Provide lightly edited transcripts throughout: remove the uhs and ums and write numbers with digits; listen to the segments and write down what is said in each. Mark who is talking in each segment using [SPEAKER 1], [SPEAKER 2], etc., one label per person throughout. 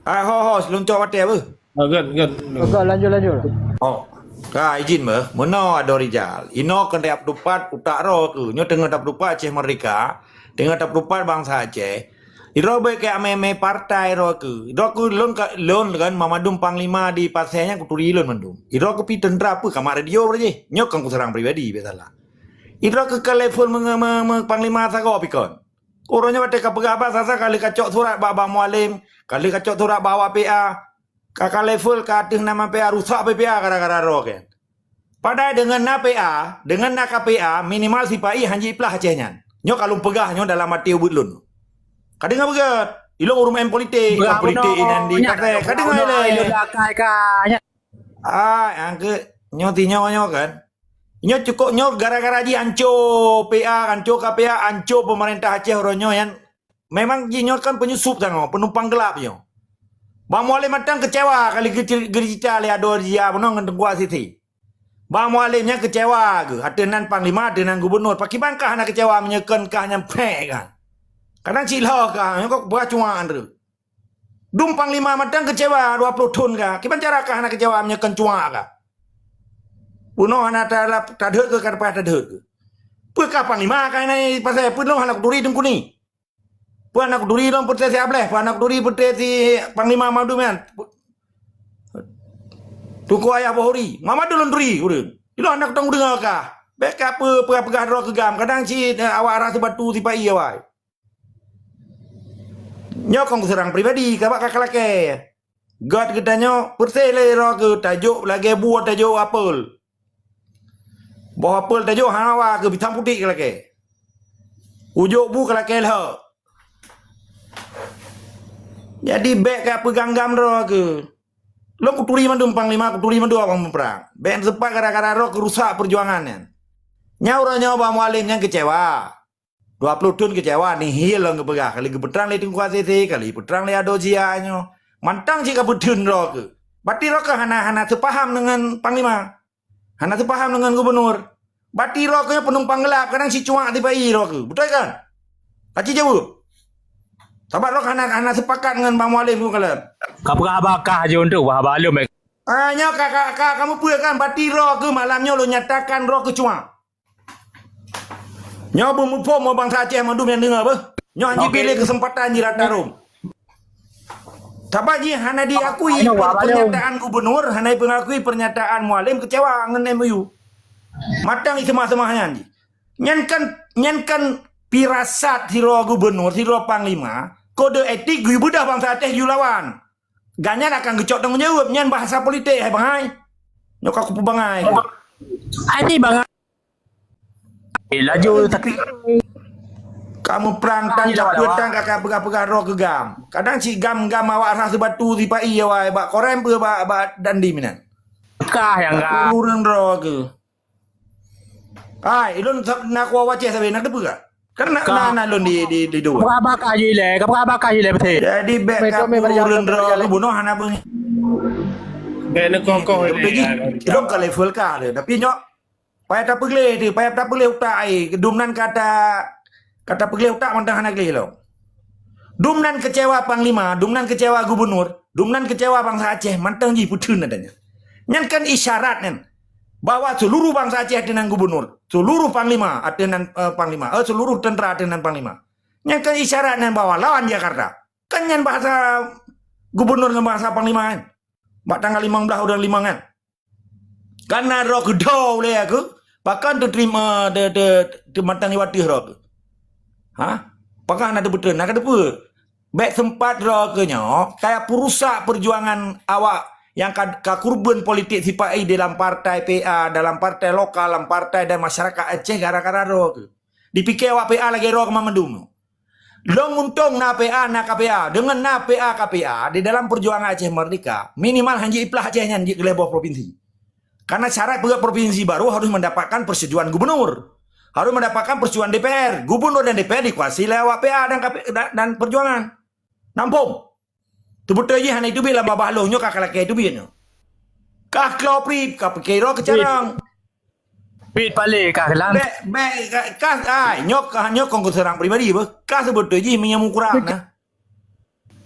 [SPEAKER 1] Seluncur mati apa?
[SPEAKER 2] Kan.
[SPEAKER 3] Okey, lanjut.
[SPEAKER 1] Oh, izin ber. Mana ada Rizal. Ino kan tiap dupat utak ro tu. Nyo tengah tiap dupat Aceh Merdeka. Tengah tiap dupat bangsa Aceh. Iro be ke ame partai ro ke. Iro ku lon kan Mamadum Panglima di pasenya ku turi lon mandum. Iro ku pi tendera apa kamar radio berje. Nyo kan ku serang pribadi biasalah. Iro ke level Panglima sago pikon. Orangnya baca kapagaba sasa kali kacok surat baba mualim, kali kacok surat bawa PA, kakak level katih nama PA rusak PA gara-gara roh kan. Padahal dengan na PA, dengan na KPA minimal si pai hanji iplah Acehnya. Nyo kalau pegah nyo dalam mati ubud lun. Kadang ngapa begat? Ilong urusan politik, politik nan di partai. Kadang ngapa yang ke nyo tinyo kan. Nyo cukup nyo gara-gara ji anco PA, anco KPA, anco pemerintah Aceh oronyo yang memang ji nyo kan penyusup sango, penumpang gelap nyo. Bang Mualim matang kecewa kali gericita le ado dia menong ngengwa siti. Bang Mualimnya kecewa ke, atenan panglima, atenan gubernur. Paki bangkah nak kecewa menyekan kah nyampe kan. Kadang cilah kah, nyo kok buat cuan tu. Dum panglima matang kecewa 20 ton kah. Kiban cara kah nak kecewa menyekan cuan kah. Puno anak tadhut ke karpa tadhut ke. Pue ka panglima ka nai pasal pun lo anak duri dengku ni. Pue anak duri lo putih si ableh, pue anak duri putih si panglima Mamadu men. Tuku ayah bohori, Mamadu lo duri urang. Ilo anak tong dengar ka. Bek ka pegah ro ke gam, kadang si awak arah batu si pai awai. Nyokong serang pribadi ka bak kalake. God kedanyo putih le ro ke tajuk lagi buat tajuk apel. Bawa apel tajuk hawa ke bitam putih ke lagi. Ujuk bu ke lagi lah. Jadi bek ke pegang gam ro ke. Lo kuturi mandum panglima, kuturi mandum abang perang. Bek sempat gara-gara ro kerusak perjuangannya. Nyauranya Bang Mualim yang kecewa. 20 tahun kecewa nih hilang ke pegah. Kali ke petrang le tingku ACC, kali petrang le ado jianyo. Mantang jika betun ro ke. Berarti ro ke hana sepaham dengan panglima. Hana sepaham dengan gubernur. Bati roknya penumpang gelap. Kadang si cuak tiba rok ke. Betul kan? Haji jawab. Sabar rok hana sepakat dengan Bang Mualim tu kalau.
[SPEAKER 2] Kapakah je untuk wahab alum.
[SPEAKER 1] Nyo kakak kamu pula kan bati rok ke malamnya lo nyatakan rok ke cuak. Nyo bumupom mau bangsa Aceh mandum yang dengar apa? Nyo anji pilih kesempatan jirat tarum. Sabar ji hana diakui pernyataan gubernur, hana pengakui pernyataan Mualim kecewa dengan MOU. Matang semah-semahnya ni. Nyankan pirasat hiro gubernur, hiro panglima, kode etik gue budak bangsa Aceh lawan. Ganyan akan gecok tanggung jawab nyan bahasa politik hai bangai. Nyok aku bangai.
[SPEAKER 2] Ani bang. Laju tapi
[SPEAKER 1] kamu perang tangkap petang kakak pegah-pegah roh ke gam. Kadang si gam awak rasa batu si pai awak bak korem pe bak dandi minan.
[SPEAKER 2] kah yang enggak.
[SPEAKER 1] Urun roh ke. Ilun nak awak Aceh sampai nak depu ka? Kan nak lun di dua.
[SPEAKER 2] Kapakah je le betul.
[SPEAKER 1] Jadi bek urun roh ke bunuh hana bang.
[SPEAKER 2] Bek kong.
[SPEAKER 1] Ilun ka level ka le. Tapi nyok payah tak pegle utak ai. Dumnan kata pegle utak mantang hana gle lo. Dumnan kecewa panglima, dumnan kecewa gubernur, dumnan kecewa bangsa Aceh mantang ji putun adanya. Nyan kan isyarat nen bahwa seluruh bangsa Aceh dengan gubernur, seluruh panglima dengan panglima, seluruh tentara dengan panglima. Nyan kan isyarat nen bahwa lawan Jakarta. Kan nyan bahasa gubernur dengan bahasa panglima kan. Mak tanggal 15 udah 5 kan. Karena roh gedau le aku, bahkan terima de mantang iwati roh. Pakah nak betul nak ada apa? Baik sempat roh ke nyok, kayak perusak perjuangan awak yang kurban politik sipai dalam partai PA, dalam partai lokal, dalam partai dan masyarakat Aceh gara-gara roh ke. Dipikir awak PA lagi roh ke Mamandum. Long untung na PA na KPA dengan na PA KPA di dalam perjuangan Aceh Merdeka minimal hanji iplah Acehnya hanji ke level provinsi. Karena syarat pegawai provinsi baru harus mendapatkan persetujuan gubernur. Harus mendapatkan persetujuan DPR. Gubernur dan DPR dikuasai lewat PA dan perjuangan. Nampung. Betul je hanya itu bila babah lohnya kakak laki itu biarnya. Kah klopri, kah pekiro kecarang.
[SPEAKER 2] Pit pale kah kelang.
[SPEAKER 1] Kah nyok kong serang pribadi bah. Kah sebetulnya menyamuk kurang nah.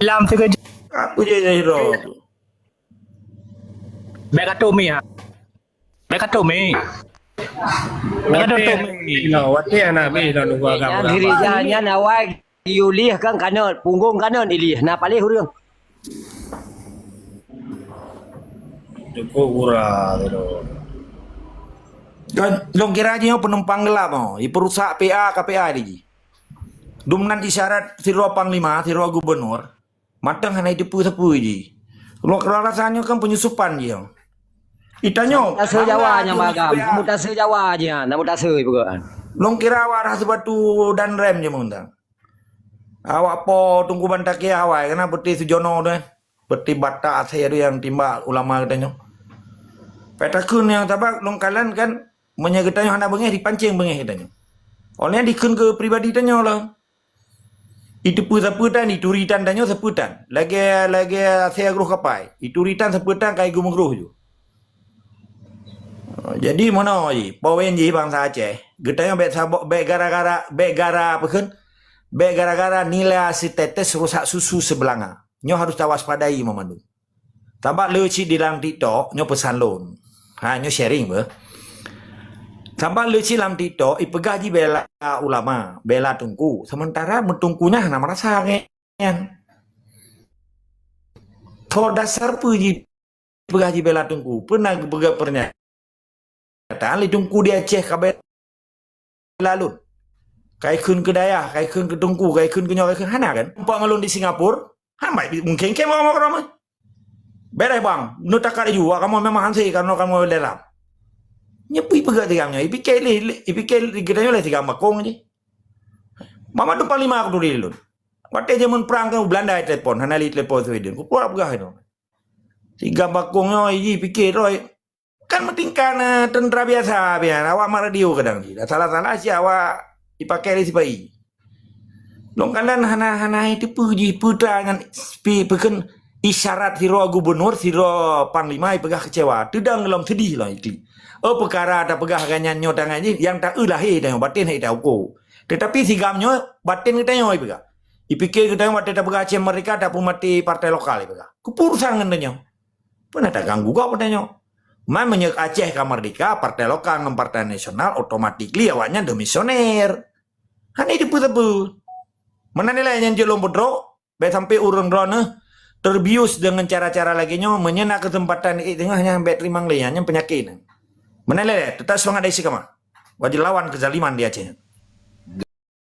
[SPEAKER 2] Lam sekejap.
[SPEAKER 1] Apa je hero tu?
[SPEAKER 2] Bekatomi ha. Bekatomi. Bekatomi.
[SPEAKER 3] No, wati anak be no nunggu agak
[SPEAKER 4] Yang diri jahannya nawai diulih kan kanon punggung kanon ilih na palih hurung.
[SPEAKER 3] Cukup ura tu.
[SPEAKER 1] Kan long kira aja penumpang gelap oh. I perusak PA KPA di. Dumnan isyarat siro panglima, siro gubernur. Matang hana itu sepu ji. Lo rasanya kan penyusupan je. Itanya
[SPEAKER 4] Mutase Jawa nya magam, mutase Jawa aja, na mutase bukan.
[SPEAKER 1] long kira warah sebatu dan rem je mengundang. Awak po tunggu bantaki awak kena beti sujono tu. Beti bata saya tu yang timba ulama katanya. Petakun yang tabak long kalan kan menyagetanya hendak bengeh dipancing bengeh katanya. Olehnya dikun ke pribadi tanya lah. Itu pun seputan, itu ritan tanya seputan. Lagi saya geruh kapai. Itu ritan seputan kai gumung geruh je. Jadi mana je? Pawen je bangsa Aceh. Getanya bek gara-gara apa kan? Bek gara-gara nilai si tetes rusak susu sebelanga. Nyo harus waspadai memandu. Tambah leci di dalam TikTok, nyo pesan lon. Nyo sharing ber. Tambah leci dalam TikTok, ipegaji bela ulama, bela tungku. Sementara mentungkunya hana merasa ngen. Thor dasar puji pegaji bela tungku. Pernah pernyataan li tungku di Aceh kabel lalu. Kai kun ke daya, kai kun ke tungku, kai kun ke nyawa, kai kun hana kan. Umpang alun di Singapura, hamai mungkin ke mau ramai. Beres bang, nu takar juga kamu memang hansi karena kamu dalam. Nyepi pegat tigamnya, ipikir kitanya oleh tiga makong je. Mama tu paling lima aku dulu. Waktu zaman perang kan Belanda telepon, hana li telepon Sweden. Ku pura pegah itu. Tiga makongnya ini pikir roy. Kan metingkan tentara biasa biar awak marah radio kadang sih. Salah-salah sih awak dipakai di sipai. Longkalan hana itu puji putra dengan pekan isyarat siro gubernur siro panglima pegah kecewa. Tidak ngelam sedih lah ikli. Perkara ada pegah ganyannya tangannya yang tak lahir tanya batin hai tahu ko. Tetapi sigamnya batin kita nyoy pegah. Dipikir kita batin tak pegah Aceh mereka tak pun mati partai lokal pegah. Kepurusan ngendanya. Pernah tak ganggu kau tanya. Menyek Aceh ke merdeka, partai lokal dengan partai nasional, otomatis awaknya demisioner. Hanya itu pun. Mana nilai yang jelom bodro, sampai urun drone terbius dengan cara-cara laginya menyenak kesempatan itu hanya sampai terima liannya penyakit. Mana nilai tetap semangat isi kamar. Wajib lawan kezaliman di Aceh.